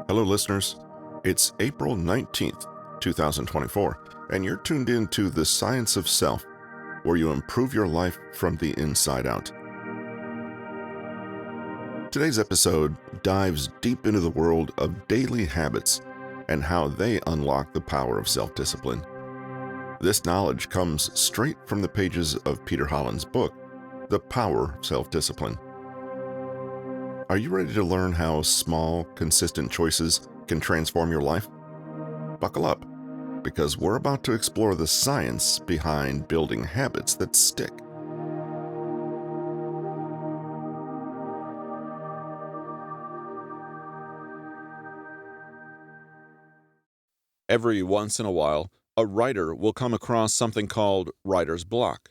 Hello, listeners. It's April 19th, 2024, and you're tuned in to The Science of Self, where you improve your life from the inside out. Today's episode dives deep into the world of daily habits and how they unlock the power of self-discipline. This knowledge comes straight from the pages of Peter Hollins' book, The Power of Self-Discipline. Are you ready to learn how small, consistent choices can transform your life? Buckle up, because we're about to explore the science behind building habits that stick. Every once in a while, a writer will come across something called writer's block.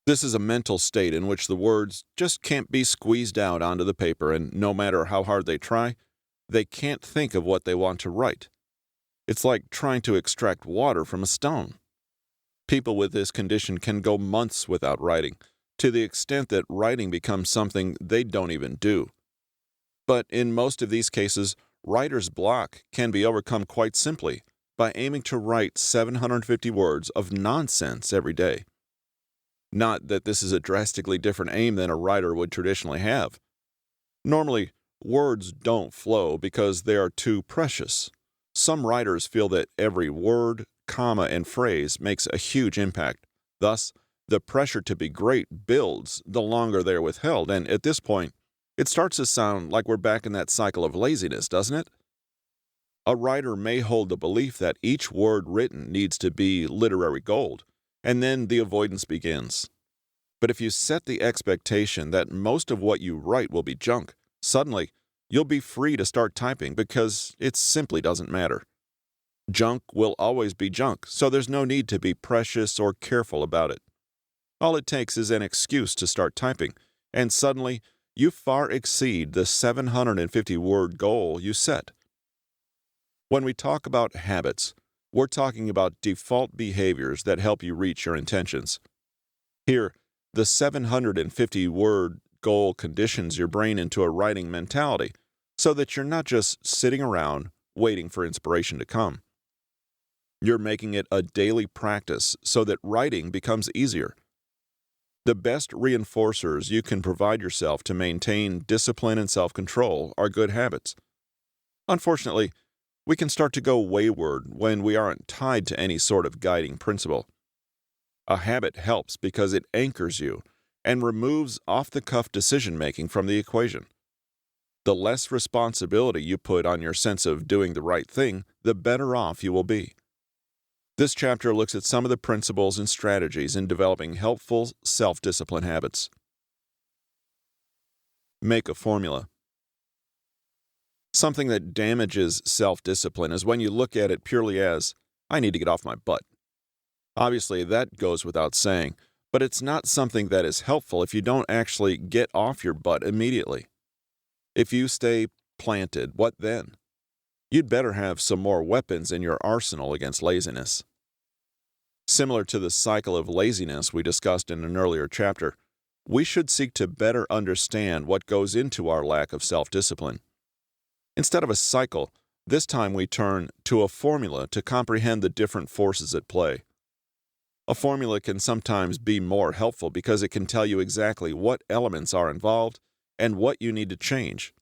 This is a mental state in which the words just can't be squeezed out onto the paper, and no matter how hard they try, they can't think of what they want to write. It's like trying to extract water from a stone. People with this condition can go months without writing, to the extent that writing becomes something they don't even do. But in most of these cases, writer's block can be overcome quite simply by aiming to write 750 words of nonsense every day. Not that this is a drastically different aim than a writer would traditionally have. Normally, words don't flow because they are too precious. Some writers feel that every word, comma, and phrase makes a huge impact. Thus, the pressure to be great builds the longer they're withheld, and at this point, it starts to sound like we're back in that cycle of laziness, doesn't it? A writer may hold the belief that each word written needs to be literary gold, and then the avoidance begins. But if you set the expectation that most of what you write will be junk, suddenly you'll be free to start typing because it simply doesn't matter. Junk will always be junk, so there's no need to be precious or careful about it. All it takes is an excuse to start typing, and suddenly you far exceed the 750-word goal you set. When we talk about habits, we're talking about default behaviors that help you reach your intentions. Here, the 750-word goal conditions your brain into a writing mentality so that you're not just sitting around waiting for inspiration to come. You're making it a daily practice so that writing becomes easier. The best reinforcers you can provide yourself to maintain discipline and self-control are good habits. Unfortunately, we can start to go wayward when we aren't tied to any sort of guiding principle. A habit helps because it anchors you and removes off-the-cuff decision-making from the equation. The less responsibility you put on your sense of doing the right thing, the better off you will be. This chapter looks at some of the principles and strategies in developing helpful self-discipline habits. Make a formula. Something that damages self-discipline is when you look at it purely as, I need to get off my butt. Obviously, that goes without saying, but it's not something that is helpful if you don't actually get off your butt immediately. If you stay planted, what then? You'd better have some more weapons in your arsenal against laziness. Similar to the cycle of laziness we discussed in an earlier chapter, we should seek to better understand what goes into our lack of self-discipline. Instead of a cycle, this time we turn to a formula to comprehend the different forces at play. A formula can sometimes be more helpful because it can tell you exactly what elements are involved and what you need to change.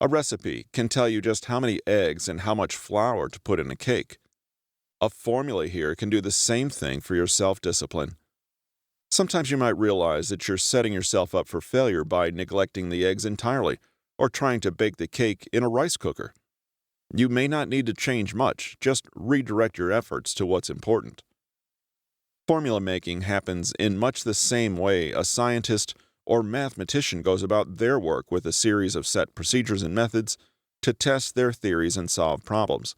A recipe can tell you just how many eggs and how much flour to put in a cake. A formula here can do the same thing for your self-discipline. Sometimes you might realize that you're setting yourself up for failure by neglecting the eggs entirely or trying to bake the cake in a rice cooker. You may not need to change much, just redirect your efforts to what's important. Formula making happens in much the same way a scientist or mathematician goes about their work with a series of set procedures and methods to test their theories and solve problems.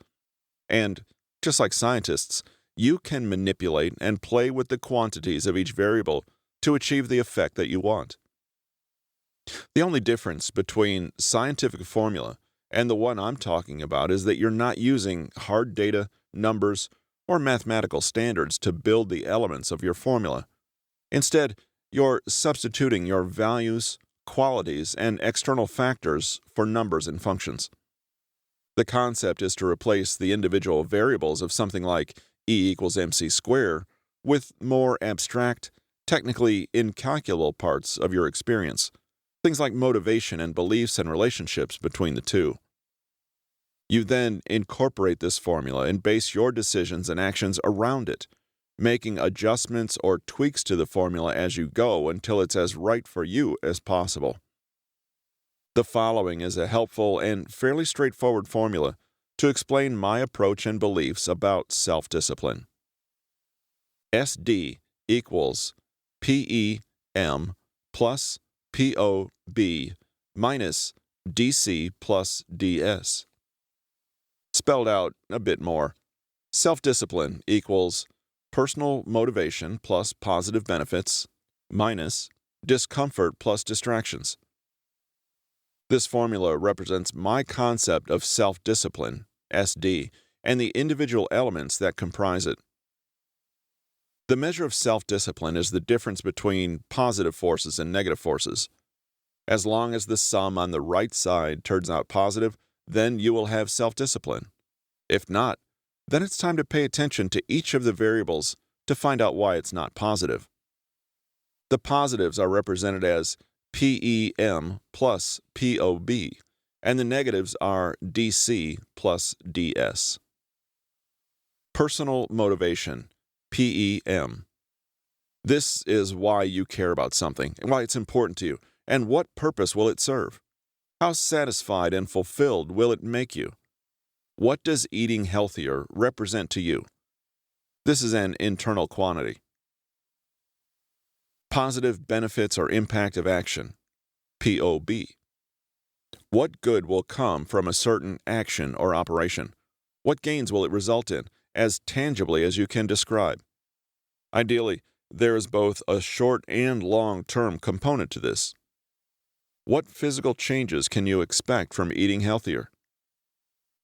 And, just like scientists, you can manipulate and play with the quantities of each variable to achieve the effect that you want. The only difference between scientific formula and the one I'm talking about is that you're not using hard data, numbers, or mathematical standards to build the elements of your formula. Instead, you're substituting your values, qualities, and external factors for numbers and functions. The concept is to replace the individual variables of something like E equals mc squared with more abstract, technically incalculable parts of your experience, things like motivation and beliefs and relationships between the two. You then incorporate this formula and base your decisions and actions around it, making adjustments or tweaks to the formula as you go until it's as right for you as possible. The following is a helpful and fairly straightforward formula to explain my approach and beliefs about self-discipline. SD equals PEM plus POB minus DC plus DS. Spelled out a bit more, self-discipline equals personal motivation plus positive benefits minus discomfort plus distractions. This formula represents my concept of self-discipline, SD, and the individual elements that comprise it. The measure of self-discipline is the difference between positive forces and negative forces. As long as the sum on the right side turns out positive, then you will have self-discipline. If not, then it's time to pay attention to each of the variables to find out why it's not positive. The positives are represented as PEM plus POB, and the negatives are DC plus DS. Personal motivation, PEM. This is why you care about something, and why it's important to you, and what purpose will it serve? How satisfied and fulfilled will it make you? What does eating healthier represent to you? This is an internal quantity. Positive benefits or impact of action, POB. What good will come from a certain action or operation? What gains will it result in, as tangibly as you can describe? Ideally, there is both a short and long-term component to this. What physical changes can you expect from eating healthier?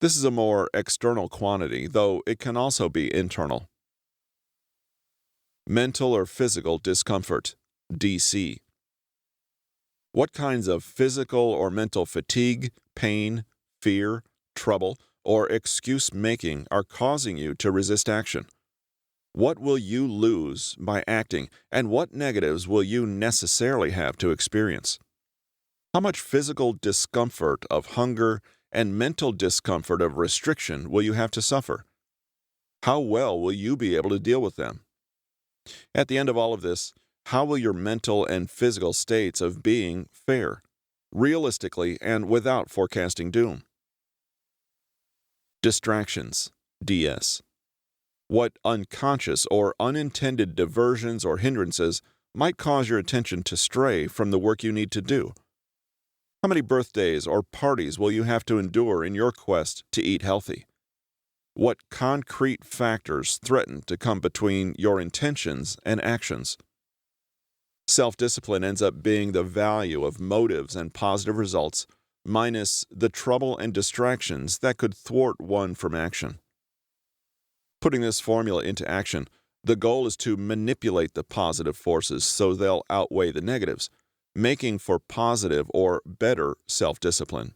This is a more external quantity, though it can also be internal. Mental or physical discomfort, DC. What kinds of physical or mental fatigue, pain, fear, trouble, or excuse-making are causing you to resist action? What will you lose by acting, and what negatives will you necessarily have to experience? How much physical discomfort of hunger and mental discomfort of restriction will you have to suffer? How well will you be able to deal with them? At the end of all of this, how will your mental and physical states of being fare, realistically and without forecasting doom? Distractions, DS. What unconscious or unintended diversions or hindrances might cause your attention to stray from the work you need to do? How many birthdays or parties will you have to endure in your quest to eat healthy? What concrete factors threaten to come between your intentions and actions? Self-discipline ends up being the value of motives and positive results minus the trouble and distractions that could thwart one from action. Putting this formula into action, the goal is to manipulate the positive forces so they'll outweigh the negatives, making for positive or better self-discipline.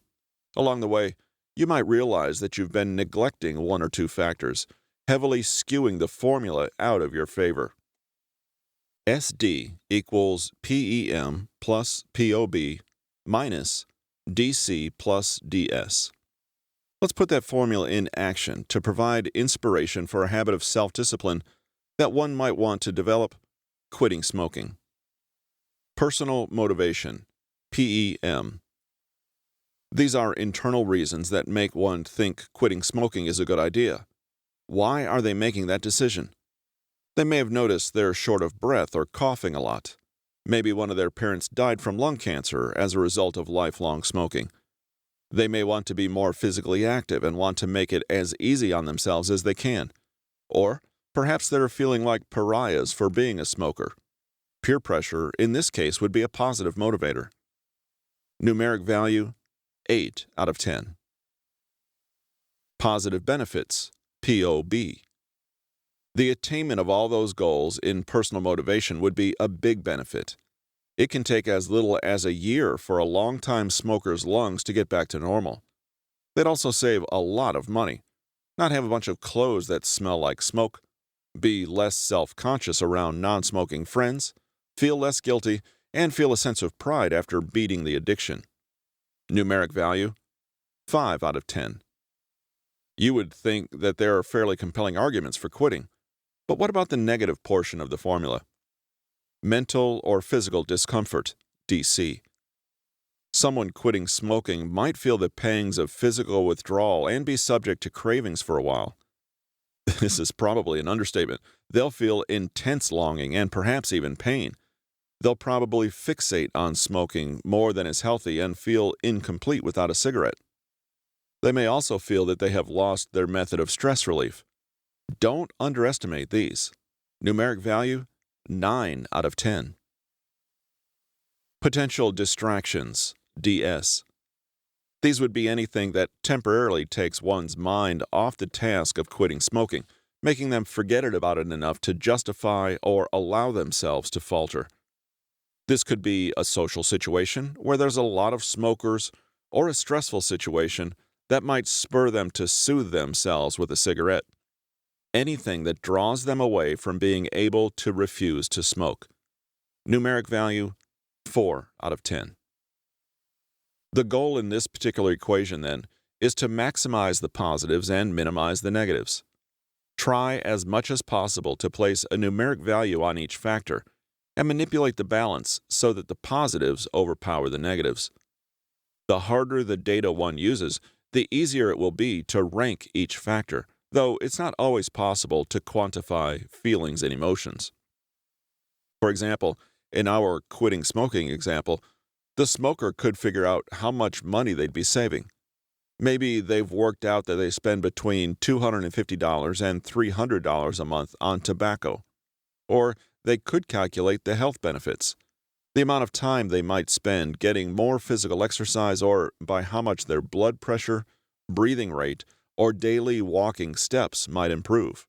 Along the way, you might realize that you've been neglecting one or two factors, heavily skewing the formula out of your favor. SD equals PEM plus POB minus DC plus DS. Let's put that formula in action to provide inspiration for a habit of self-discipline that one might want to develop: quitting smoking. Personal motivation, PEM. These are internal reasons that make one think quitting smoking is a good idea. Why are they making that decision? They may have noticed they're short of breath or coughing a lot. Maybe one of their parents died from lung cancer as a result of lifelong smoking. They may want to be more physically active and want to make it as easy on themselves as they can. Or perhaps they're feeling like pariahs for being a smoker. Peer pressure, in this case, would be a positive motivator. Numeric value, 8 out of 10. Positive benefits, POB. The attainment of all those goals in personal motivation would be a big benefit. It can take as little as a year for a long-time smoker's lungs to get back to normal. They'd also save a lot of money, not have a bunch of clothes that smell like smoke, be less self-conscious around non-smoking friends, feel less guilty, and feel a sense of pride after beating the addiction. Numeric value, 5 out of 10. You would think that there are fairly compelling arguments for quitting, but what about the negative portion of the formula? Mental or physical discomfort, DC. Someone quitting smoking might feel the pangs of physical withdrawal and be subject to cravings for a while. This is probably an understatement. They'll feel intense longing and perhaps even pain. They'll probably fixate on smoking more than is healthy and feel incomplete without a cigarette. They may also feel that they have lost their method of stress relief. Don't underestimate these. Numeric value, 9 out of 10. Potential distractions, DS. These would be anything that temporarily takes one's mind off the task of quitting smoking, making them forget about it enough to justify or allow themselves to falter. This could be a social situation where there's a lot of smokers, or a stressful situation that might spur them to soothe themselves with a cigarette. Anything that draws them away from being able to refuse to smoke. Numeric value, 4 out of 10. The goal in this particular equation, then, is to maximize the positives and minimize the negatives. Try as much as possible to place a numeric value on each factor and manipulate the balance so that the positives overpower the negatives. The harder the data one uses, the easier it will be to rank each factor, though it's not always possible to quantify feelings and emotions. For example, in our quitting smoking example, the smoker could figure out how much money they'd be saving. Maybe they've worked out that they spend between $250 and $300 a month on tobacco. Or they could calculate the health benefits, the amount of time they might spend getting more physical exercise, or by how much their blood pressure, breathing rate, or daily walking steps might improve.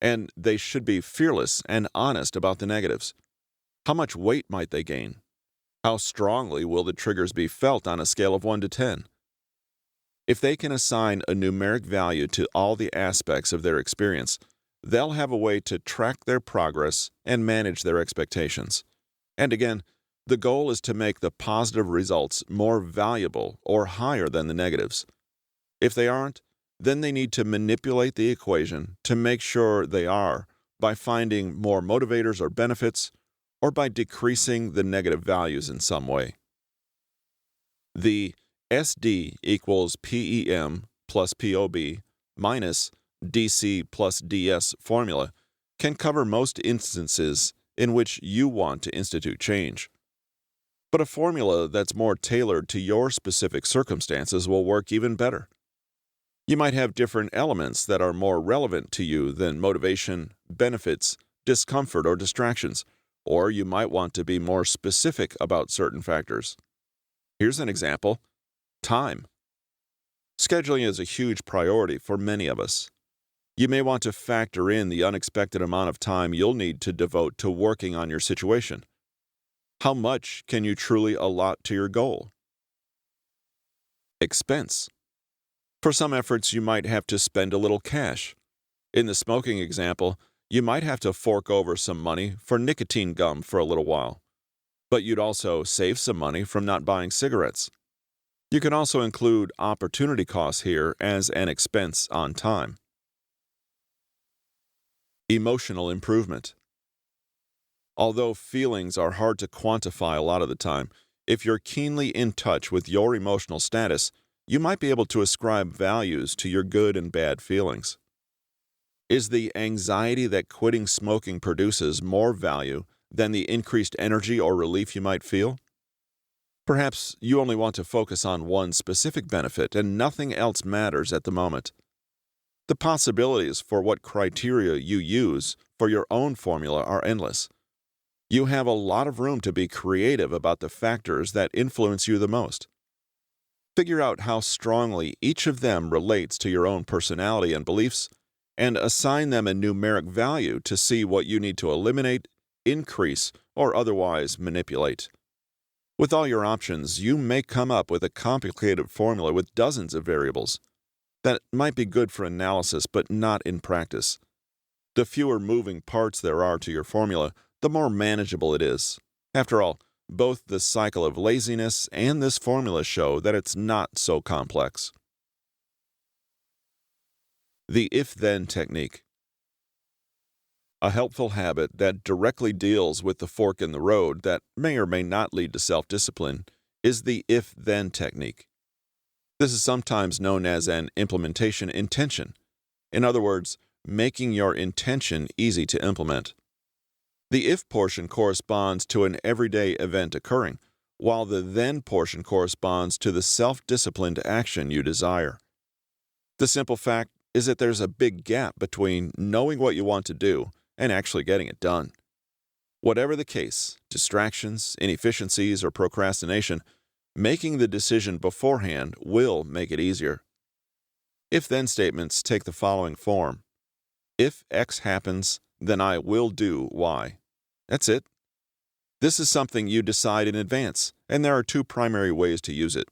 And they should be fearless and honest about the negatives. How much weight might they gain? How strongly will the triggers be felt on a scale of 1 to 10? If they can assign a numeric value to all the aspects of their experience, they'll have a way to track their progress and manage their expectations. And again, the goal is to make the positive results more valuable or higher than the negatives. If they aren't, then they need to manipulate the equation to make sure they are by finding more motivators or benefits, or by decreasing the negative values in some way. The SD equals PEM plus POB minus DC plus DS formula can cover most instances in which you want to institute change. But a formula that's more tailored to your specific circumstances will work even better. You might have different elements that are more relevant to you than motivation, benefits, discomfort, or distractions, or you might want to be more specific about certain factors. Here's an example: time. Scheduling is a huge priority for many of us. You may want to factor in the unexpected amount of time you'll need to devote to working on your situation. How much can you truly allot to your goal? Expense. For some efforts, you might have to spend a little cash. In the smoking example, you might have to fork over some money for nicotine gum for a little while, but you'd also save some money from not buying cigarettes. You can also include opportunity costs here as an expense on time. Emotional improvement. Although feelings are hard to quantify a lot of the time, if you're keenly in touch with your emotional status, you might be able to ascribe values to your good and bad feelings. Is the anxiety that quitting smoking produces more value than the increased energy or relief you might feel? Perhaps you only want to focus on one specific benefit and nothing else matters at the moment. The possibilities for what criteria you use for your own formula are endless. You have a lot of room to be creative about the factors that influence you the most. Figure out how strongly each of them relates to your own personality and beliefs, and assign them a numeric value to see what you need to eliminate, increase, or otherwise manipulate. With all your options, you may come up with a complicated formula with dozens of variables. That might be good for analysis, but not in practice. The fewer moving parts there are to your formula, the more manageable it is. After all, both the cycle of laziness and this formula show that it's not so complex. The if-then technique. A helpful habit that directly deals with the fork in the road that may or may not lead to self-discipline is the if-then technique. This is sometimes known as an implementation intention. In other words, making your intention easy to implement. The if portion corresponds to an everyday event occurring, while the then portion corresponds to the self-disciplined action you desire. The simple fact is that there's a big gap between knowing what you want to do and actually getting it done. Whatever the case, distractions, inefficiencies, or procrastination, making the decision beforehand will make it easier. If-then statements take the following form. If X happens, then I will do Y. That's it. This is something you decide in advance, and there are two primary ways to use it.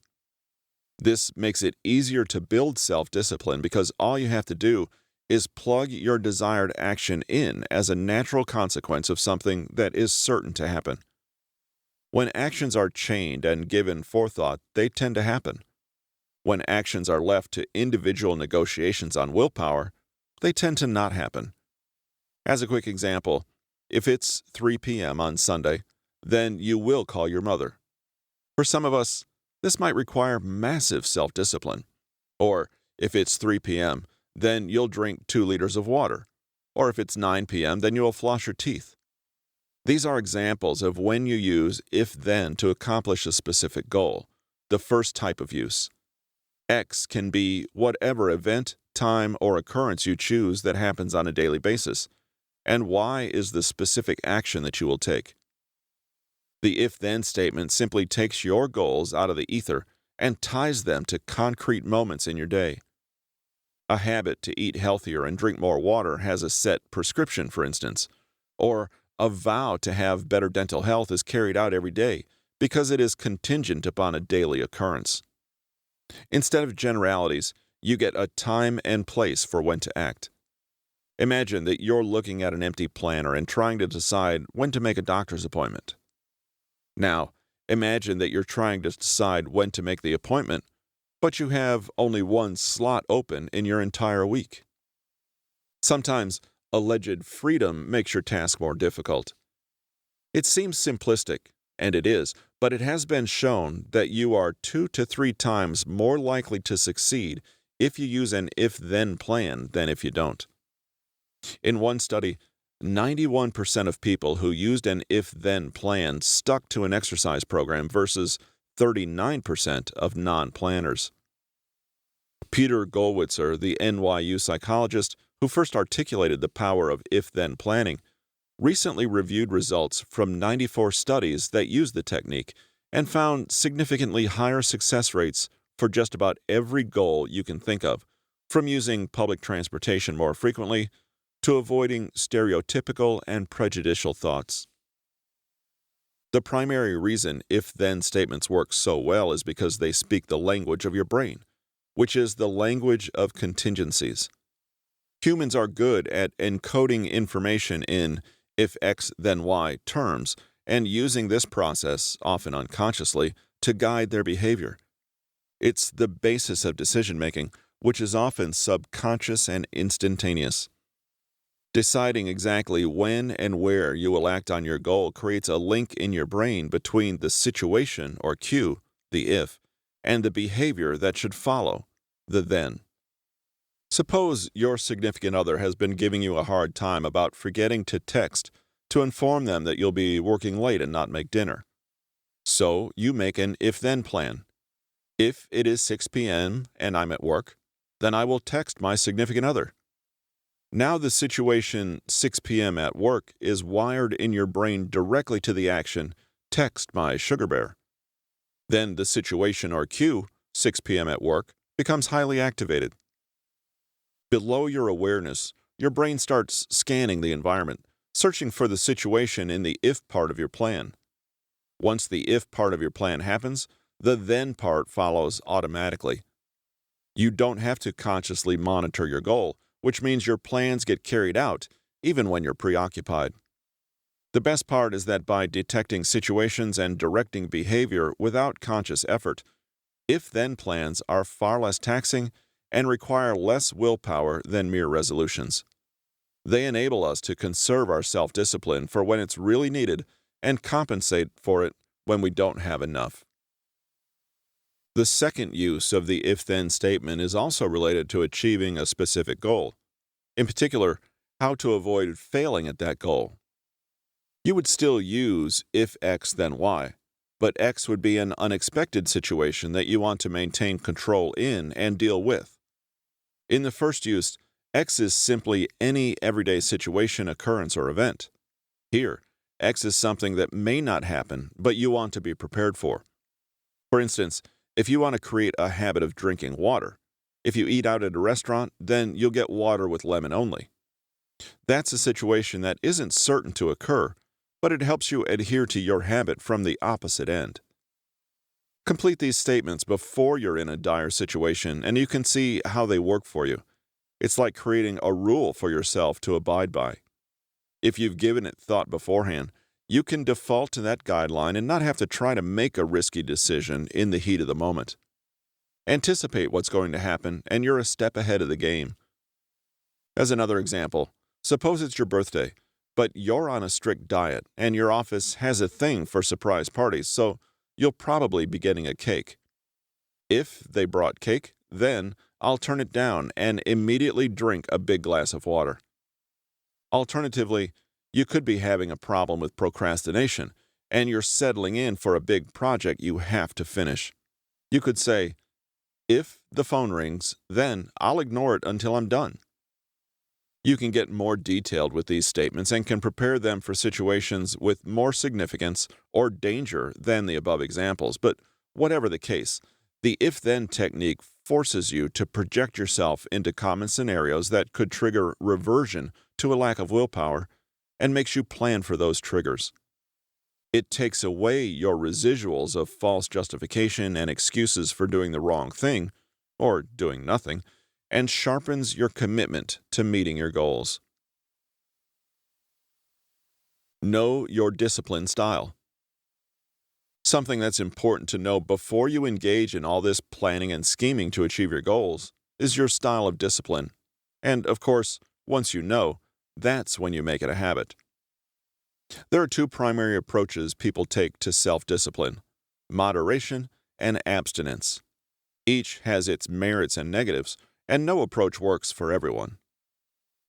This makes it easier to build self-discipline because all you have to do is plug your desired action in as a natural consequence of something that is certain to happen. When actions are chained and given forethought, they tend to happen. When actions are left to individual negotiations on willpower, they tend to not happen. As a quick example, if it's 3 p.m. on Sunday, then you will call your mother. For some of us, this might require massive self-discipline. Or if it's 3 p.m., then you'll drink 2 liters of water. Or if it's 9 p.m., then you'll floss your teeth. These are examples of when you use if-then to accomplish a specific goal, the first type of use. X can be whatever event, time, or occurrence you choose that happens on a daily basis, and Y is the specific action that you will take. The if-then statement simply takes your goals out of the ether and ties them to concrete moments in your day. A habit to eat healthier and drink more water has a set prescription, for instance, or a vow to have better dental health is carried out every day because it is contingent upon a daily occurrence. Instead of generalities, you get a time and place for when to act. Imagine that you're looking at an empty planner and trying to decide when to make a doctor's appointment. Now, imagine that you're trying to decide when to make the appointment, but you have only one slot open in your entire week. Sometimes, alleged freedom makes your task more difficult. It seems simplistic, and it is, but it has been shown that you are 2 to 3 times more likely to succeed if you use an if-then plan than if you don't. In one study, 91% of people who used an if-then plan stuck to an exercise program versus 39% of non-planners. Peter Gollwitzer, the NYU psychologist who first articulated the power of if-then planning, recently reviewed results from 94 studies that used the technique and found significantly higher success rates for just about every goal you can think of, from using public transportation more frequently to avoiding stereotypical and prejudicial thoughts. The primary reason if-then statements work so well is because they speak the language of your brain, which is the language of contingencies. Humans are good at encoding information in if X then Y terms and using this process, often unconsciously, to guide their behavior. It's the basis of decision-making, which is often subconscious and instantaneous. Deciding exactly when and where you will act on your goal creates a link in your brain between the situation or cue, the if, and the behavior that should follow, the then. Suppose your significant other has been giving you a hard time about forgetting to text to inform them that you'll be working late and not make dinner. So you make an if-then plan. If it is 6 p.m. and I'm at work, then I will text my significant other. Now the situation 6 p.m. at work is wired in your brain directly to the action, text my sugar bear. Then the situation or cue, 6 p.m. at work, becomes highly activated. Below your awareness, your brain starts scanning the environment, searching for the situation in the if part of your plan. Once the if part of your plan happens, the then part follows automatically. You don't have to consciously monitor your goal, which means your plans get carried out even when you're preoccupied. The best part is that by detecting situations and directing behavior without conscious effort, if-then plans are far less taxing and require less willpower than mere resolutions. They enable us to conserve our self-discipline for when it's really needed and compensate for it when we don't have enough. The second use of the if-then statement is also related to achieving a specific goal. In particular, how to avoid failing at that goal. You would still use if X then Y, but X would be an unexpected situation that you want to maintain control in and deal with. In the first use, X is simply any everyday situation, occurrence, or event. Here, X is something that may not happen, but you want to be prepared for. For instance, if you want to create a habit of drinking water, if you eat out at a restaurant, then you'll get water with lemon only. That's a situation that isn't certain to occur, but it helps you adhere to your habit from the opposite end. Complete these statements before you're in a dire situation, and you can see how they work for you. It's like creating a rule for yourself to abide by. If you've given it thought beforehand, you can default to that guideline and not have to try to make a risky decision in the heat of the moment. Anticipate what's going to happen, and you're a step ahead of the game. As another example, suppose it's your birthday, but you're on a strict diet and your office has a thing for surprise parties, so you'll probably be getting a cake. If they brought cake, then I'll turn it down and immediately drink a big glass of water. Alternatively, you could be having a problem with procrastination and you're settling in for a big project you have to finish. You could say, if the phone rings, then I'll ignore it until I'm done. You can get more detailed with these statements and can prepare them for situations with more significance or danger than the above examples, but whatever the case, the if-then technique forces you to project yourself into common scenarios that could trigger reversion to a lack of willpower and makes you plan for those triggers. It takes away your residuals of false justification and excuses for doing the wrong thing, or doing nothing, and sharpens your commitment to meeting your goals. Know your discipline style. Something that's important to know before you engage in all this planning and scheming to achieve your goals is your style of discipline. And, of course, once you know, that's when you make it a habit. There are two primary approaches people take to self-discipline: moderation and abstinence. Each has its merits and negatives, and no approach works for everyone.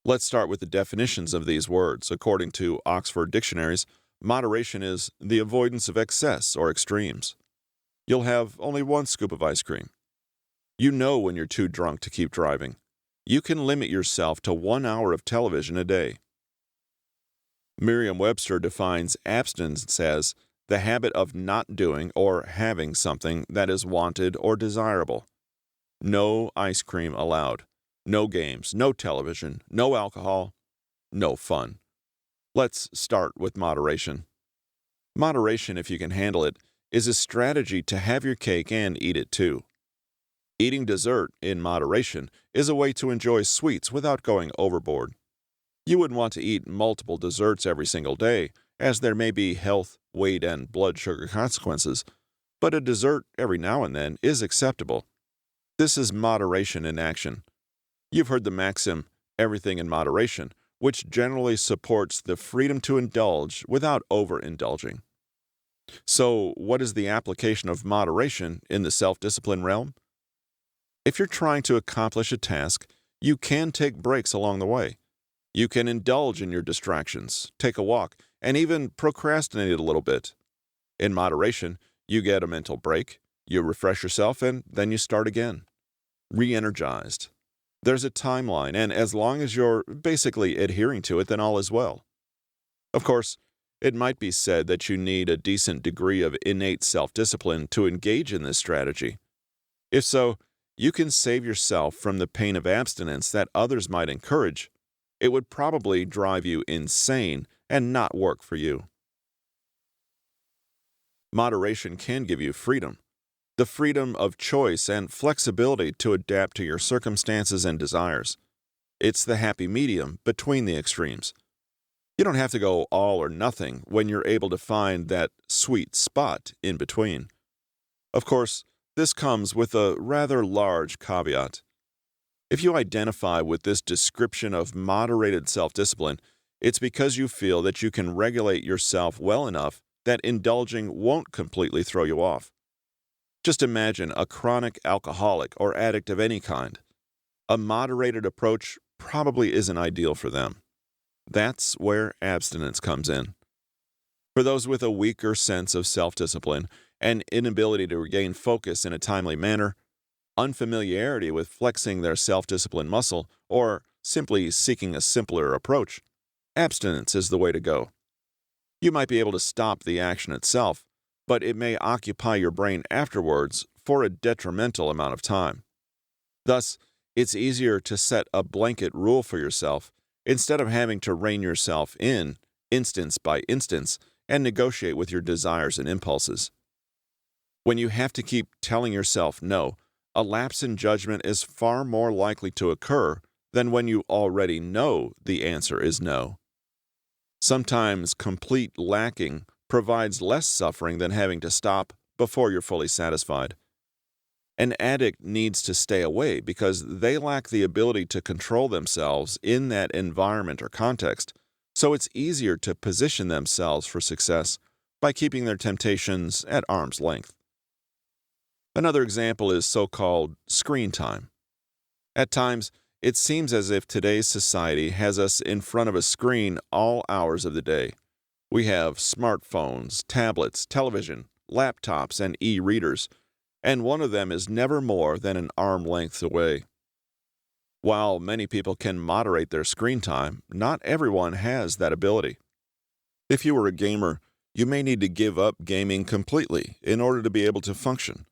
Let's start with the definitions of these words. According to Oxford dictionaries, moderation is the avoidance of excess or extremes. You'll have only one scoop of ice cream. You know when you're too drunk to keep driving. You can limit yourself to 1 hour of television a day. Merriam-Webster defines abstinence as the habit of not doing or having something that is wanted or desirable. No ice cream allowed. No games, no television, no alcohol, no fun. Let's start with moderation. Moderation, if you can handle it, is a strategy to have your cake and eat it too. Eating dessert in moderation is a way to enjoy sweets without going overboard. You wouldn't want to eat multiple desserts every single day, as there may be health, weight, and blood sugar consequences, but a dessert every now and then is acceptable. This is moderation in action. You've heard the maxim, everything in moderation, which generally supports the freedom to indulge without overindulging. So, what is the application of moderation in the self-discipline realm? If you're trying to accomplish a task, you can take breaks along the way. You can indulge in your distractions, take a walk, and even procrastinate a little bit. In moderation, you get a mental break, you refresh yourself, and then you start again. Re-energized. There's a timeline, and as long as you're basically adhering to it, then all is well. Of course, it might be said that you need a decent degree of innate self-discipline to engage in this strategy. If so, you can save yourself from the pain of abstinence that others might encourage. It would probably drive you insane and not work for you. Moderation can give you freedom, the freedom of choice and flexibility to adapt to your circumstances and desires. It's the happy medium between the extremes. You don't have to go all or nothing when you're able to find that sweet spot in between. Of course, this comes with a rather large caveat. If you identify with this description of moderated self-discipline, it's because you feel that you can regulate yourself well enough that indulging won't completely throw you off. Just imagine a chronic alcoholic or addict of any kind. A moderated approach probably isn't ideal for them. That's where abstinence comes in. For those with a weaker sense of self-discipline and inability to regain focus in a timely manner, unfamiliarity with flexing their self-discipline muscle, or simply seeking a simpler approach, abstinence is the way to go. You might be able to stop the action itself, but it may occupy your brain afterwards for a detrimental amount of time. Thus, it's easier to set a blanket rule for yourself instead of having to rein yourself in, instance by instance, and negotiate with your desires and impulses. When you have to keep telling yourself no, a lapse in judgment is far more likely to occur than when you already know the answer is no. Sometimes complete lacking provides less suffering than having to stop before you're fully satisfied. An addict needs to stay away because they lack the ability to control themselves in that environment or context, so it's easier to position themselves for success by keeping their temptations at arm's length. Another example is so-called screen time. At times, it seems as if today's society has us in front of a screen all hours of the day. We have smartphones, tablets, television, laptops, and e-readers, and one of them is never more than an arm length away. While many people can moderate their screen time, not everyone has that ability. If you were a gamer, you may need to give up gaming completely in order to be able to function.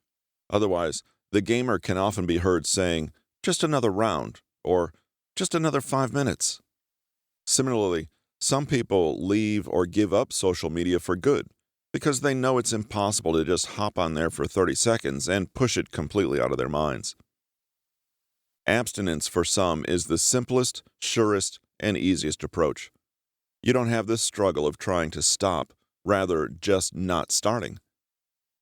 Otherwise, the gamer can often be heard saying, "Just another round," or "Just another 5 minutes." Similarly, some people leave or give up social media for good because they know it's impossible to just hop on there for 30 seconds and push it completely out of their minds. Abstinence for some is the simplest, surest, and easiest approach. You don't have this struggle of trying to stop, rather just not starting.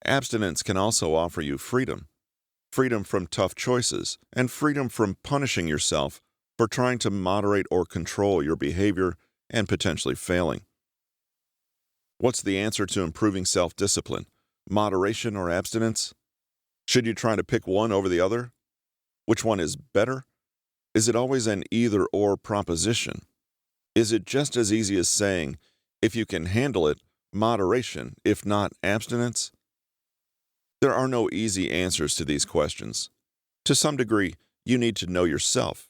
Abstinence can also offer you freedom. Freedom from tough choices, and freedom from punishing yourself for trying to moderate or control your behavior and potentially failing. What's the answer to improving self-discipline? Moderation or abstinence? Should you try to pick one over the other? Which one is better? Is it always an either-or proposition? Is it just as easy as saying, if you can handle it, moderation, if not abstinence? There are no easy answers to these questions. To some degree, you need to know yourself.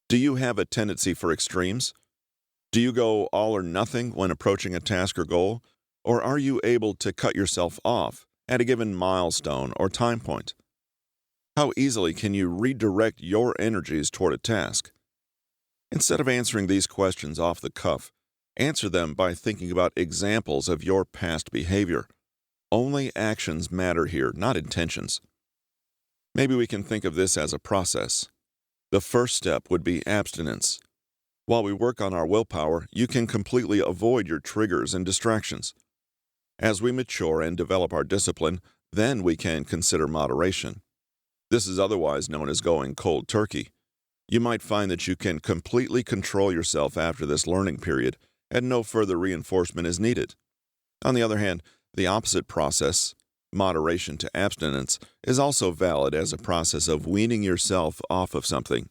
Do you have a tendency for extremes? Do you go all or nothing when approaching a task or goal? Or are you able to cut yourself off at a given milestone or time point? How easily can you redirect your energies toward a task? Instead of answering these questions off the cuff, answer them by thinking about examples of your past behavior. Only actions matter here, not intentions. Maybe we can think of this as a process. The first step would be abstinence. While we work on our willpower, you can completely avoid your triggers and distractions. As we mature and develop our discipline, then we can consider moderation. This is otherwise known as going cold turkey. You might find that you can completely control yourself after this learning period, and no further reinforcement is needed. On the other hand, the opposite process, moderation to abstinence, is also valid as a process of weaning yourself off of something.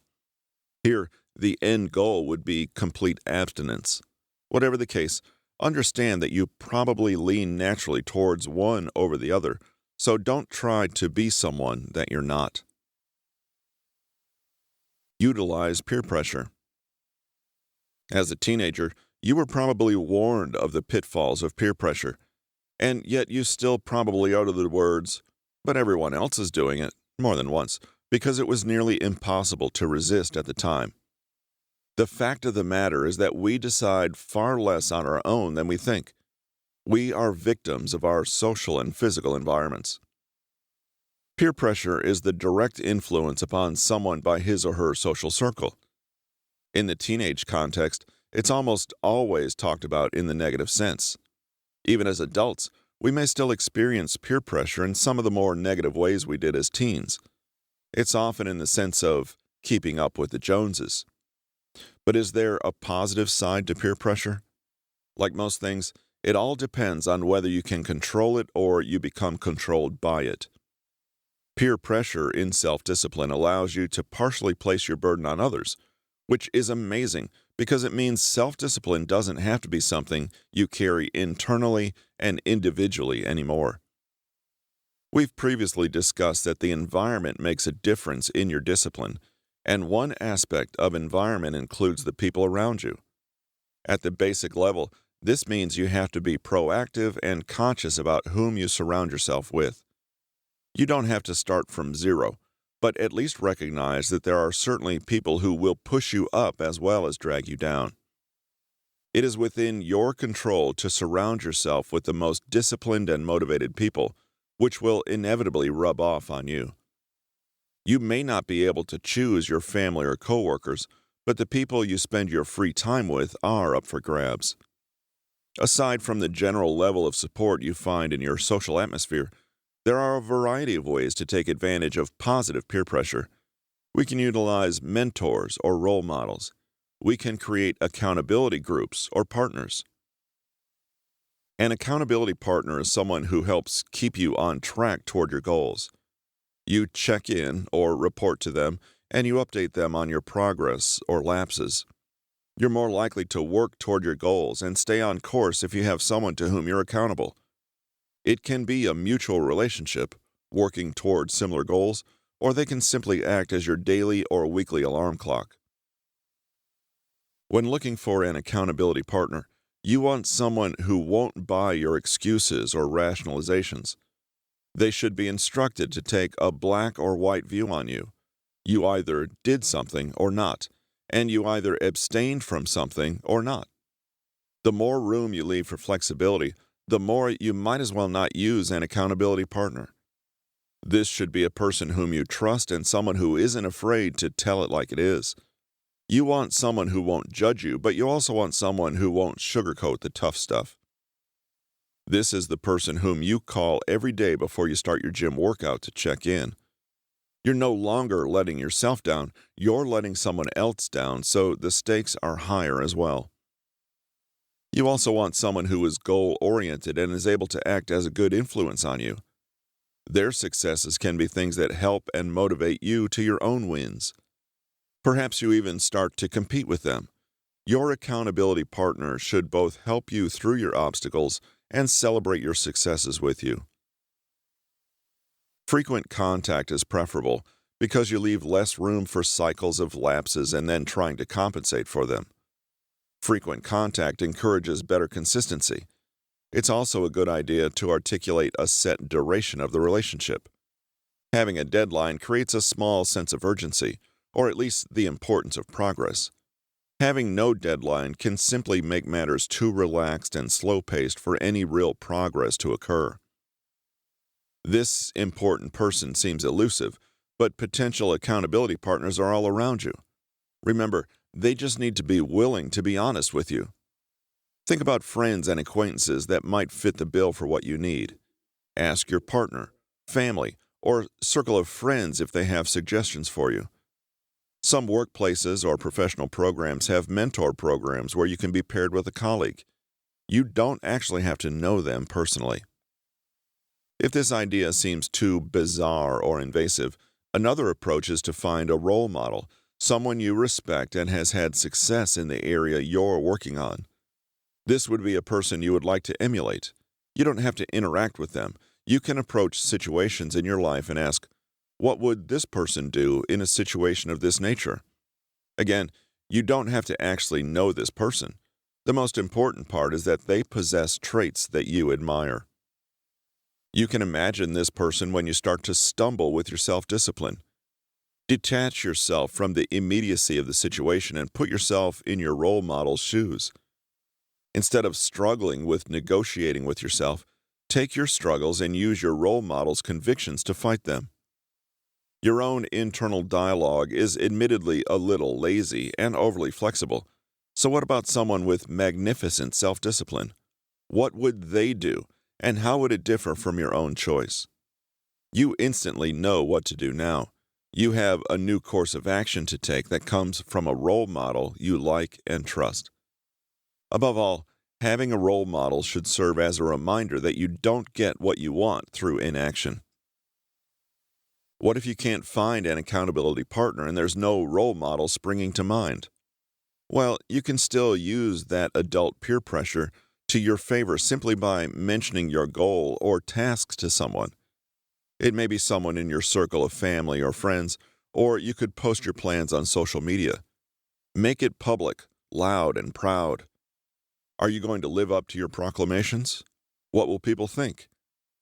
Here, the end goal would be complete abstinence. Whatever the case, understand that you probably lean naturally towards one over the other, so don't try to be someone that you're not. Utilize peer pressure. As a teenager, you were probably warned of the pitfalls of peer pressure, and yet you still probably uttered the words, "But everyone else is doing it," more than once, because it was nearly impossible to resist at the time. The fact of the matter is that we decide far less on our own than we think. We are victims of our social and physical environments. Peer pressure is the direct influence upon someone by his or her social circle. In the teenage context, it's almost always talked about in the negative sense. Even as adults, we may still experience peer pressure in some of the more negative ways we did as teens. It's often in the sense of keeping up with the Joneses. But is there a positive side to peer pressure? Like most things, it all depends on whether you can control it or you become controlled by it. Peer pressure in self-discipline allows you to partially place your burden on others, which is amazing because it means self-discipline doesn't have to be something you carry internally and individually anymore. We've previously discussed that the environment makes a difference in your discipline, and one aspect of environment includes the people around you. At the basic level, this means you have to be proactive and conscious about whom you surround yourself with. You don't have to start from zero, but at least recognize that there are certainly people who will push you up as well as drag you down. It is within your control to surround yourself with the most disciplined and motivated people, which will inevitably rub off on you. You may not be able to choose your family or coworkers, but the people you spend your free time with are up for grabs. Aside from the general level of support you find in your social atmosphere, there are a variety of ways to take advantage of positive peer pressure. We can utilize mentors or role models. We can create accountability groups or partners. An accountability partner is someone who helps keep you on track toward your goals. You check in or report to them, and you update them on your progress or lapses. You're more likely to work toward your goals and stay on course if you have someone to whom you're accountable. It can be a mutual relationship, working toward similar goals, or they can simply act as your daily or weekly alarm clock. When looking for an accountability partner, you want someone who won't buy your excuses or rationalizations. They should be instructed to take a black or white view on you. You either did something or not, and you either abstained from something or not. The more room you leave for flexibility, the more you might as well not use an accountability partner. This should be a person whom you trust and someone who isn't afraid to tell it like it is. You want someone who won't judge you, but you also want someone who won't sugarcoat the tough stuff. This is the person whom you call every day before you start your gym workout to check in. You're no longer letting yourself down, you're letting someone else down, so the stakes are higher as well. You also want someone who is goal-oriented and is able to act as a good influence on you. Their successes can be things that help and motivate you to your own wins. Perhaps you even start to compete with them. Your accountability partner should both help you through your obstacles and celebrate your successes with you. Frequent contact is preferable because you leave less room for cycles of lapses and then trying to compensate for them. Frequent contact encourages better consistency. It's also a good idea to articulate a set duration of the relationship. Having a deadline creates a small sense of urgency, or at least the importance of progress. Having no deadline can simply make matters too relaxed and slow-paced for any real progress to occur. This important person seems elusive, but potential accountability partners are all around you. Remember, they just need to be willing to be honest with you. Think about friends and acquaintances that might fit the bill for what you need. Ask your partner, family, or circle of friends if they have suggestions for you. Some workplaces or professional programs have mentor programs where you can be paired with a colleague. You don't actually have to know them personally. If this idea seems too bizarre or invasive, another approach is to find a role model, someone you respect and has had success in the area you're working on. This would be a person you would like to emulate. You don't have to interact with them. You can approach situations in your life and ask, what would this person do in a situation of this nature? Again, you don't have to actually know this person. The most important part is that they possess traits that you admire. You can imagine this person when you start to stumble with your self-discipline. Detach yourself from the immediacy of the situation and put yourself in your role model's shoes. Instead of struggling with negotiating with yourself, take your struggles and use your role model's convictions to fight them. Your own internal dialogue is admittedly a little lazy and overly flexible. So what about someone with magnificent self-discipline? What would they do, and how would it differ from your own choice? You instantly know what to do now. You have a new course of action to take that comes from a role model you like and trust. Above all, having a role model should serve as a reminder that you don't get what you want through inaction. What if you can't find an accountability partner and there's no role model springing to mind? Well, you can still use that adult peer pressure to your favor simply by mentioning your goal or tasks to someone. It may be someone in your circle of family or friends, or you could post your plans on social media. Make it public, loud, and proud. Are you going to live up to your proclamations? What will people think?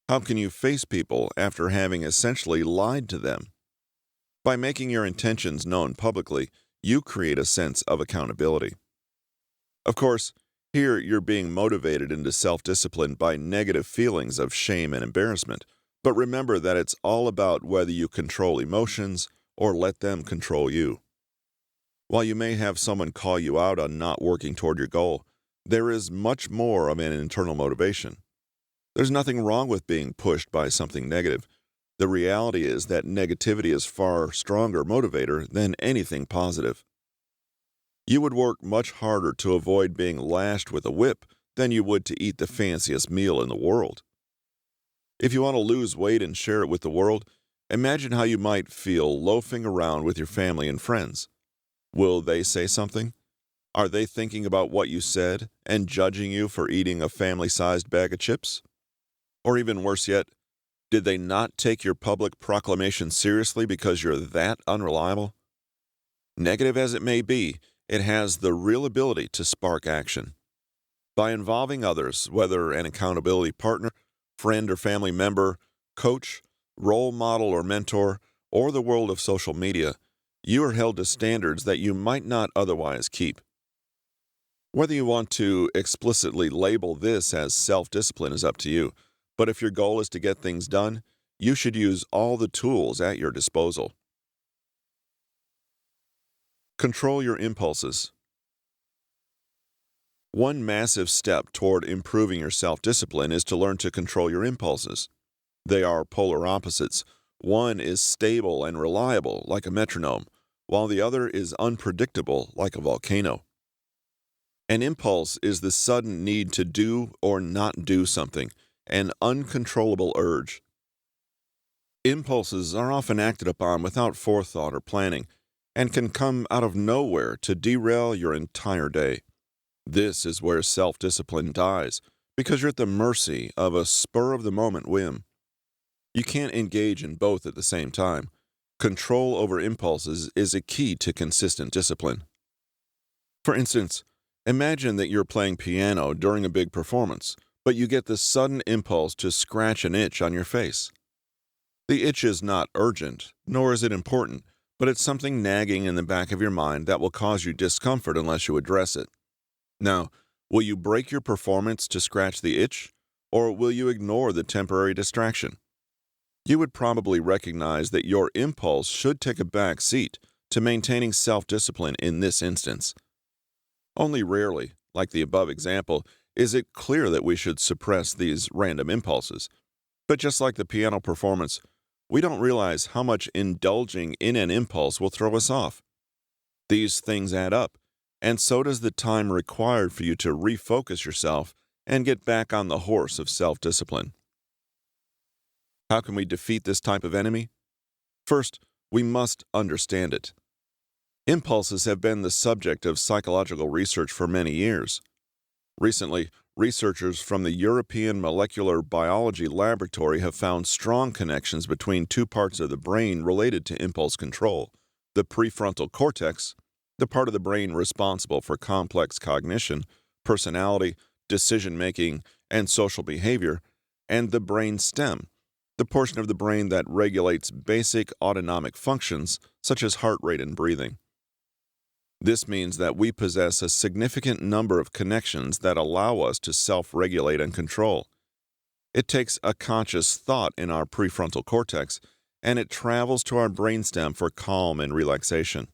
How can you face people after having essentially lied to them? By making your intentions known publicly, you create a sense of accountability. Of course, here you're being motivated into self-discipline by negative feelings of shame and embarrassment, but remember that it's all about whether you control emotions or let them control you. While you may have someone call you out on not working toward your goal, there is much more of an internal motivation. There's nothing wrong with being pushed by something negative. The reality is that negativity is far stronger motivator than anything positive. You would work much harder to avoid being lashed with a whip than you would to eat the fanciest meal in the world. If you want to lose weight and share it with the world, imagine how you might feel loafing around with your family and friends. Will they say something? Are they thinking about what you said and judging you for eating a family-sized bag of chips? Or even worse yet, did they not take your public proclamation seriously because you're that unreliable? Negative as it may be, it has the real ability to spark action. By involving others, whether an accountability partner, friend or family member, coach, role model or mentor, or the world of social media, you are held to standards that you might not otherwise keep. Whether you want to explicitly label this as self-discipline is up to you, but if your goal is to get things done, you should use all the tools at your disposal. Control your impulses. One massive step toward improving your self-discipline is to learn to control your impulses. They are polar opposites. One is stable and reliable, like a metronome, while the other is unpredictable, like a volcano. An impulse is the sudden need to do or not do something, an uncontrollable urge. Impulses are often acted upon without forethought or planning, and can come out of nowhere to derail your entire day. This is where self-discipline dies, because you're at the mercy of a spur-of-the-moment whim. You can't engage in both at the same time. Control over impulses is a key to consistent discipline. For instance, imagine that you're playing piano during a big performance, but you get this sudden impulse to scratch an itch on your face. The itch is not urgent, nor is it important, but it's something nagging in the back of your mind that will cause you discomfort unless you address it. Now, will you break your performance to scratch the itch, or will you ignore the temporary distraction? You would probably recognize that your impulse should take a back seat to maintaining self-discipline in this instance. Only rarely, like the above example, is it clear that we should suppress these random impulses. But just like the piano performance, we don't realize how much indulging in an impulse will throw us off. These things add up, and so does the time required for you to refocus yourself and get back on the horse of self-discipline. How can we defeat this type of enemy? First, we must understand it. Impulses have been the subject of psychological research for many years. Recently, researchers from the European Molecular Biology Laboratory have found strong connections between two parts of the brain related to impulse control: the prefrontal cortex, the part of the brain responsible for complex cognition, personality, decision-making, and social behavior, and the brain stem, the portion of the brain that regulates basic autonomic functions such as heart rate and breathing. This means that we possess a significant number of connections that allow us to self-regulate and control. It takes a conscious thought in our prefrontal cortex, and it travels to our brainstem for calm and relaxation.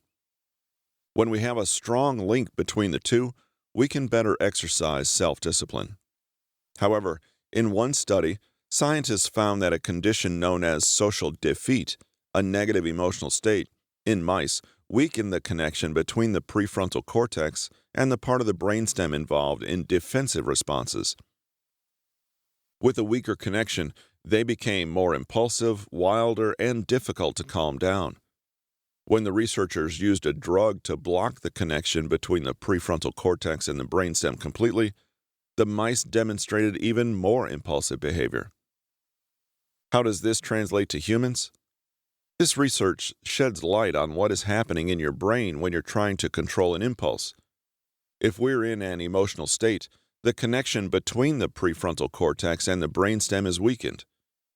When we have a strong link between the two, we can better exercise self-discipline. However, in one study, scientists found that a condition known as social defeat, a negative emotional state, in mice weakened the connection between the prefrontal cortex and the part of the brainstem involved in defensive responses. With a weaker connection, they became more impulsive, wilder, and difficult to calm down. When the researchers used a drug to block the connection between the prefrontal cortex and the brainstem completely, the mice demonstrated even more impulsive behavior. How does this translate to humans? This research sheds light on what is happening in your brain when you're trying to control an impulse. If we're in an emotional state, the connection between the prefrontal cortex and the brainstem is weakened.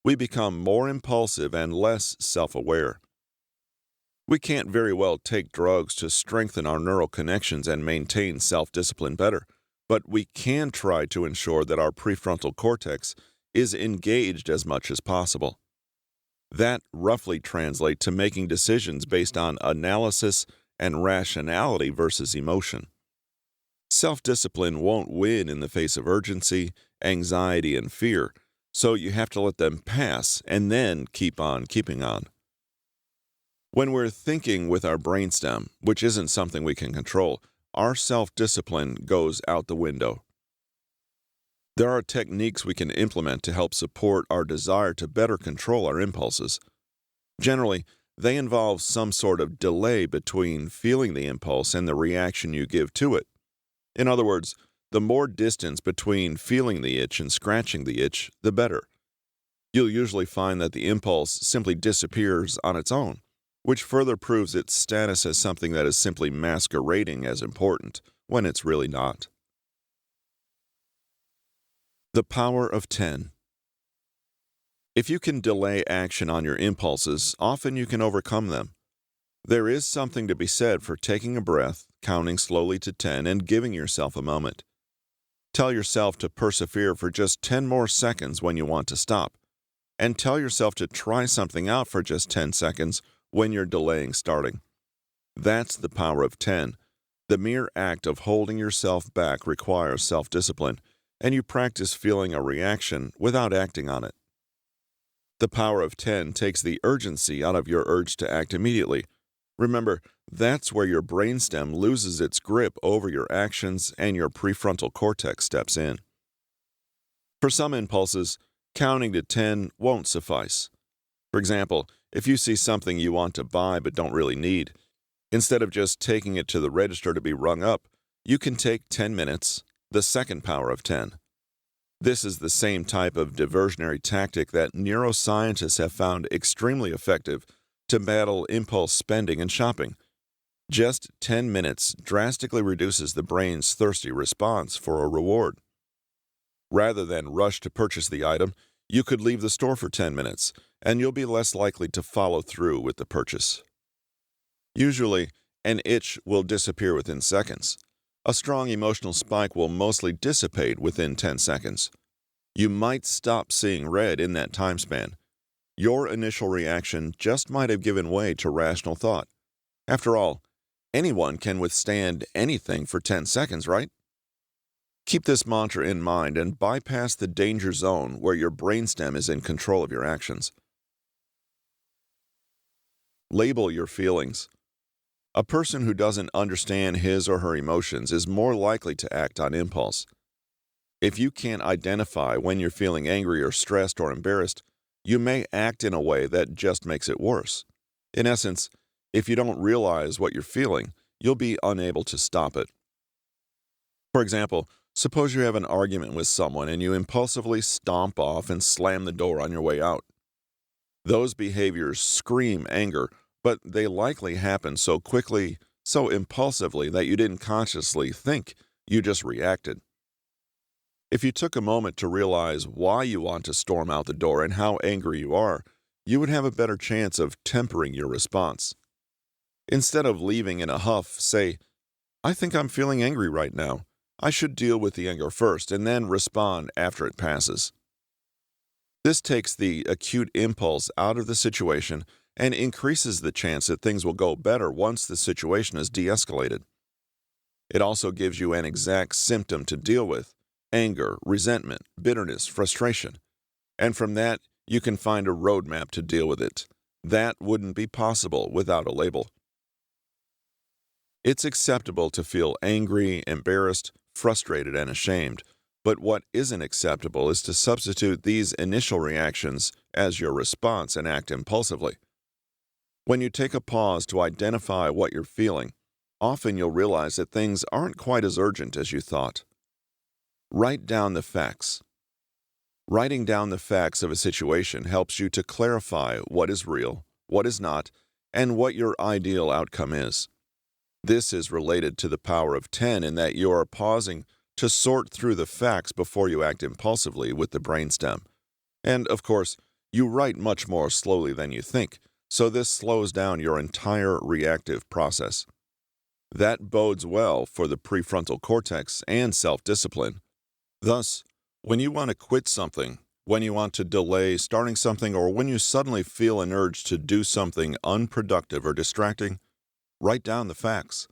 We become more impulsive and less self-aware. We can't very well take drugs to strengthen our neural connections and maintain self-discipline better, but we can try to ensure that our prefrontal cortex is engaged as much as possible. That roughly translates to making decisions based on analysis and rationality versus emotion. Self-discipline won't win in the face of urgency, anxiety, and fear, so you have to let them pass and then keep on keeping on. When we're thinking with our brainstem, which isn't something we can control, our self-discipline goes out the window. There are techniques we can implement to help support our desire to better control our impulses. Generally, they involve some sort of delay between feeling the impulse and the reaction you give to it. In other words, the more distance between feeling the itch and scratching the itch, the better. You'll usually find that the impulse simply disappears on its own, which further proves its status as something that is simply masquerading as important when it's really not. The power of 10. If you can delay action on your impulses, often you can overcome them. There is something to be said for taking a breath, counting slowly to 10, and giving yourself a moment. Tell yourself to persevere for just 10 more seconds when you want to stop, and tell yourself to try something out for just 10 seconds when you're delaying starting. That's the power of 10. The mere act of holding yourself back requires self-discipline, and you practice feeling a reaction without acting on it. The power of 10 takes the urgency out of your urge to act immediately. Remember, that's where your brainstem loses its grip over your actions and your prefrontal cortex steps in. For some impulses, counting to 10 won't suffice. For example, if you see something you want to buy but don't really need, instead of just taking it to the register to be rung up, you can take 10 minutes, the second power of 10. This is the same type of diversionary tactic that neuroscientists have found extremely effective to battle impulse spending and shopping. Just 10 minutes drastically reduces the brain's thirsty response for a reward. Rather than rush to purchase the item, you could leave the store for 10 minutes, and you'll be less likely to follow through with the purchase. Usually, an itch will disappear within seconds. A strong emotional spike will mostly dissipate within 10 seconds. You might stop seeing red in that time span. Your initial reaction just might have given way to rational thought. After all, anyone can withstand anything for 10 seconds, right? Keep this mantra in mind and bypass the danger zone where your brainstem is in control of your actions. Label your feelings. A person who doesn't understand his or her emotions is more likely to act on impulse. If you can't identify when you're feeling angry or stressed or embarrassed, you may act in a way that just makes it worse. In essence, if you don't realize what you're feeling, you'll be unable to stop it. For example, suppose you have an argument with someone and you impulsively stomp off and slam the door on your way out. Those behaviors scream anger, but they likely happen so quickly, so impulsively that you didn't consciously think, you just reacted. If you took a moment to realize why you want to storm out the door and how angry you are, you would have a better chance of tempering your response. Instead of leaving in a huff, say, I think I'm feeling angry right now. I should deal with the anger first and then respond after it passes. This takes the acute impulse out of the situation and increases the chance that things will go better once the situation is de-escalated. It also gives you an exact symptom to deal with: anger, resentment, bitterness, frustration. And from that, you can find a roadmap to deal with it. That wouldn't be possible without a label. It's acceptable to feel angry, embarrassed, frustrated, and ashamed, but what isn't acceptable is to substitute these initial reactions as your response and act impulsively. When you take a pause to identify what you're feeling, often you'll realize that things aren't quite as urgent as you thought. Write down the facts. Writing down the facts of a situation helps you to clarify what is real, what is not, and what your ideal outcome is. This is related to the power of 10 in that you are pausing to sort through the facts before you act impulsively with the brainstem. And, of course, you write much more slowly than you think, so this slows down your entire reactive process. That bodes well for the prefrontal cortex and self-discipline. Thus, when you want to quit something, when you want to delay starting something, or when you suddenly feel an urge to do something unproductive or distracting, write down the facts.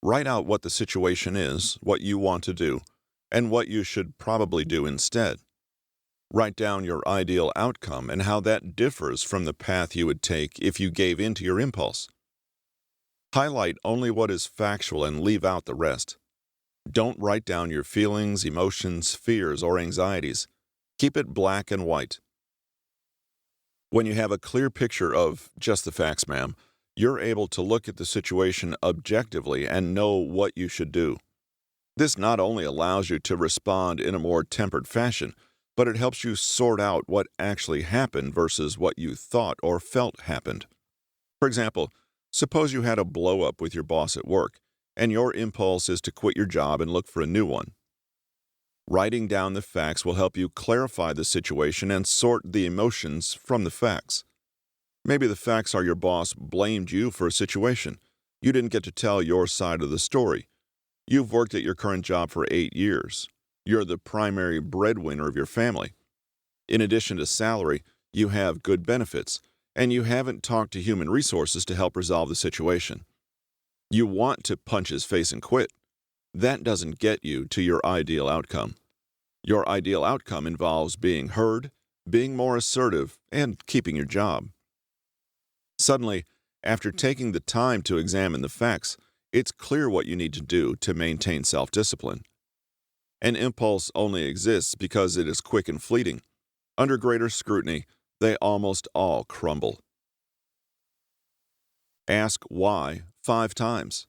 Write out what the situation is, what you want to do, and what you should probably do instead. Write down your ideal outcome and how that differs from the path you would take if you gave in to your impulse. Highlight only what is factual and leave out the rest. Don't write down your feelings, emotions, fears, or anxieties. Keep it black and white. When you have a clear picture of just the facts, ma'am, you're able to look at the situation objectively and know what you should do. This not only allows you to respond in a more tempered fashion, but it helps you sort out what actually happened versus what you thought or felt happened. For example, suppose you had a blow-up with your boss at work, and your impulse is to quit your job and look for a new one. Writing down the facts will help you clarify the situation and sort the emotions from the facts. Maybe the facts are your boss blamed you for a situation. You didn't get to tell your side of the story. You've worked at your current job for 8 years. You're the primary breadwinner of your family. In addition to salary, you have good benefits, and you haven't talked to human resources to help resolve the situation. You want to punch his face and quit. That doesn't get you to your ideal outcome. Your ideal outcome involves being heard, being more assertive, and keeping your job. Suddenly, after taking the time to examine the facts, it's clear what you need to do to maintain self-discipline. An impulse only exists because it is quick and fleeting. Under greater scrutiny, they almost all crumble. Ask why 5 times.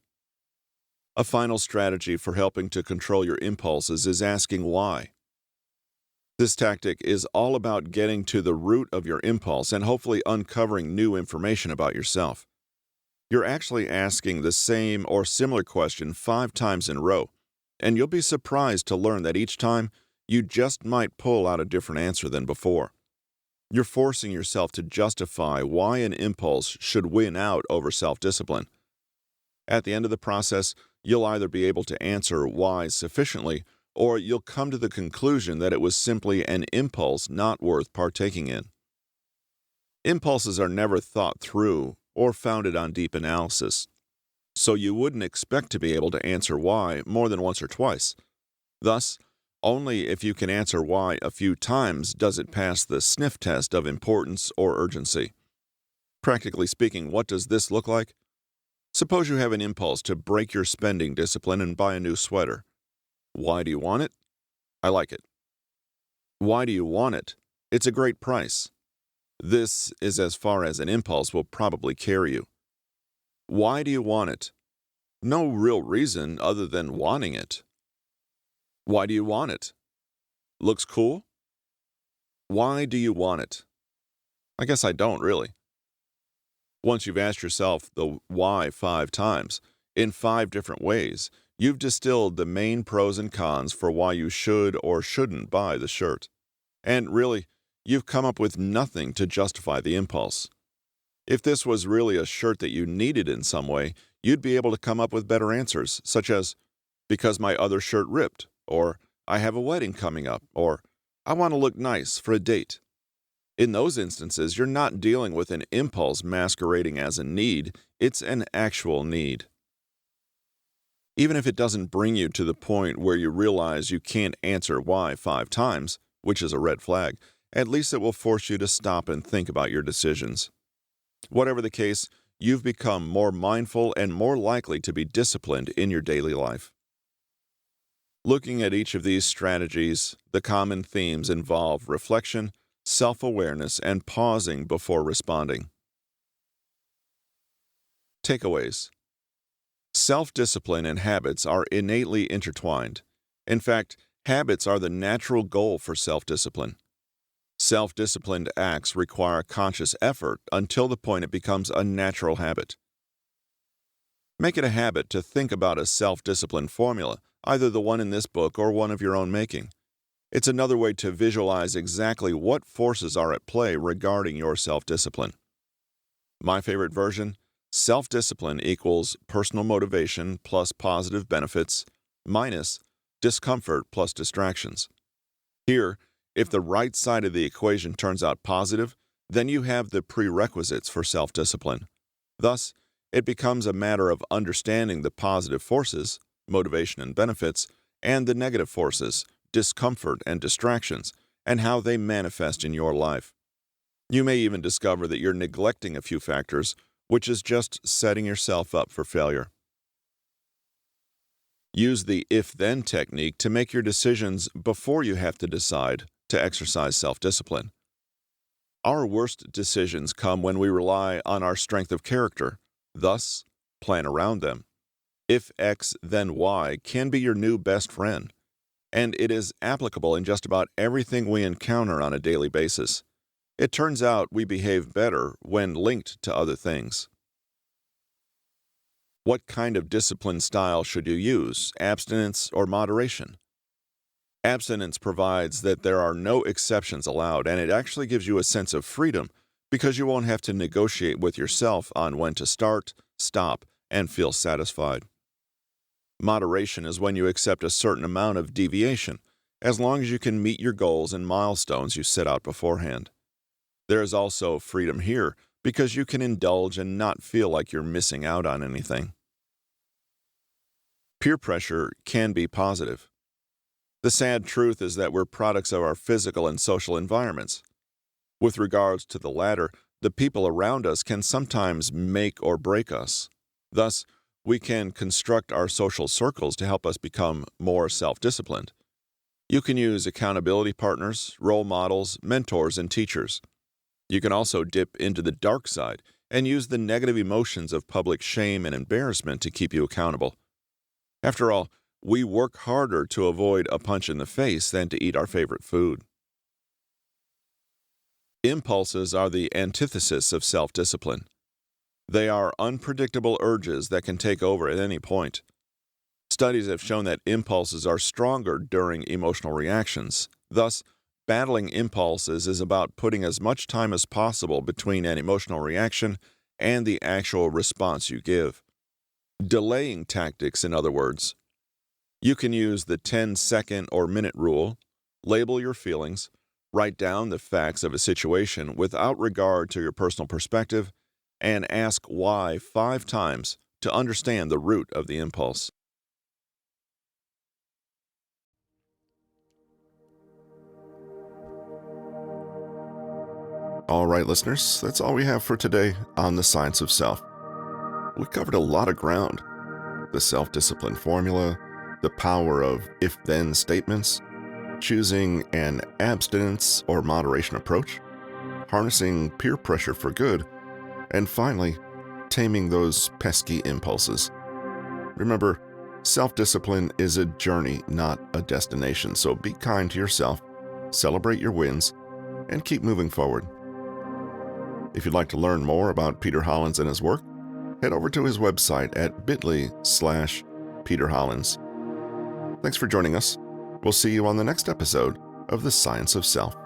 A final strategy for helping to control your impulses is asking why. This tactic is all about getting to the root of your impulse and hopefully uncovering new information about yourself. You're actually asking the same or similar question 5 times in a row, and you'll be surprised to learn that each time you just might pull out a different answer than before. You're forcing yourself to justify why an impulse should win out over self-discipline. At the end of the process, you'll either be able to answer why sufficiently, or you'll come to the conclusion that it was simply an impulse not worth partaking in. Impulses are never thought through or founded on deep analysis, so you wouldn't expect to be able to answer why more than once or twice. Thus, only if you can answer why a few times does it pass the sniff test of importance or urgency. Practically speaking, what does this look like? Suppose you have an impulse to break your spending discipline and buy a new sweater. Why do you want it? I like it. Why do you want it? It's a great price. This is as far as an impulse will probably carry you. Why do you want it? No real reason other than wanting it. Why do you want it? Looks cool? Why do you want it? I guess I don't really. Once you've asked yourself the why 5 times, in 5 different ways, you've distilled the main pros and cons for why you should or shouldn't buy the shirt. And really, you've come up with nothing to justify the impulse. If this was really a shirt that you needed in some way, you'd be able to come up with better answers, such as, because my other shirt ripped, or I have a wedding coming up, or I want to look nice for a date. In those instances, you're not dealing with an impulse masquerading as a need, it's an actual need. Even if it doesn't bring you to the point where you realize you can't answer why 5 times, which is a red flag, at least it will force you to stop and think about your decisions. Whatever the case, you've become more mindful and more likely to be disciplined in your daily life. Looking at each of these strategies, the common themes involve reflection, self-awareness, and pausing before responding. Takeaways. Self-discipline and habits are innately intertwined. In fact, habits are the natural goal for self-discipline. Self-disciplined acts require conscious effort until the point it becomes a natural habit. Make it a habit to think about a self-discipline formula, either the one in this book or one of your own making. It's another way to visualize exactly what forces are at play regarding your self-discipline. My favorite version: self-discipline equals personal motivation plus positive benefits minus discomfort plus distractions. Here, if the right side of the equation turns out positive, then you have the prerequisites for self-discipline. Thus, it becomes a matter of understanding the positive forces, motivation and benefits, and the negative forces, discomfort and distractions, and how they manifest in your life. You may even discover that you're neglecting a few factors, which is just setting yourself up for failure. Use the if-then technique to make your decisions before you have to decide to exercise self-discipline. Our worst decisions come when we rely on our strength of character. Thus, plan around them. If X, then Y can be your new best friend, and it is applicable in just about everything we encounter on a daily basis. It turns out we behave better when linked to other things. What kind of discipline style should you use, abstinence or moderation? Abstinence provides that there are no exceptions allowed, and it actually gives you a sense of freedom because you won't have to negotiate with yourself on when to start, stop, and feel satisfied. Moderation is when you accept a certain amount of deviation, as long as you can meet your goals and milestones you set out beforehand. There is also freedom here because you can indulge and not feel like you're missing out on anything. Peer pressure can be positive. The sad truth is that we're products of our physical and social environments. With regards to the latter, the people around us can sometimes make or break us. Thus, we can construct our social circles to help us become more self-disciplined. You can use accountability partners, role models, mentors, and teachers. You can also dip into the dark side and use the negative emotions of public shame and embarrassment to keep you accountable. After all, we work harder to avoid a punch in the face than to eat our favorite food. Impulses are the antithesis of self-discipline. They are unpredictable urges that can take over at any point. Studies have shown that impulses are stronger during emotional reactions. Thus, battling impulses is about putting as much time as possible between an emotional reaction and the actual response you give. Delaying tactics, in other words. You can use the 10-second or minute rule, label your feelings, write down the facts of a situation without regard to your personal perspective, and ask why 5 times to understand the root of the impulse. All right, listeners, that's all we have for today on the Science of Self. We covered a lot of ground: the self-discipline formula, the power of if-then statements, choosing an abstinence or moderation approach, harnessing peer pressure for good, and finally, taming those pesky impulses. Remember, self-discipline is a journey, not a destination, so be kind to yourself, celebrate your wins, and keep moving forward. If you'd like to learn more about Peter Hollins and his work, head over to his website at bit.ly/peterhollins. Thanks for joining us. We'll see you on the next episode of The Science of Self.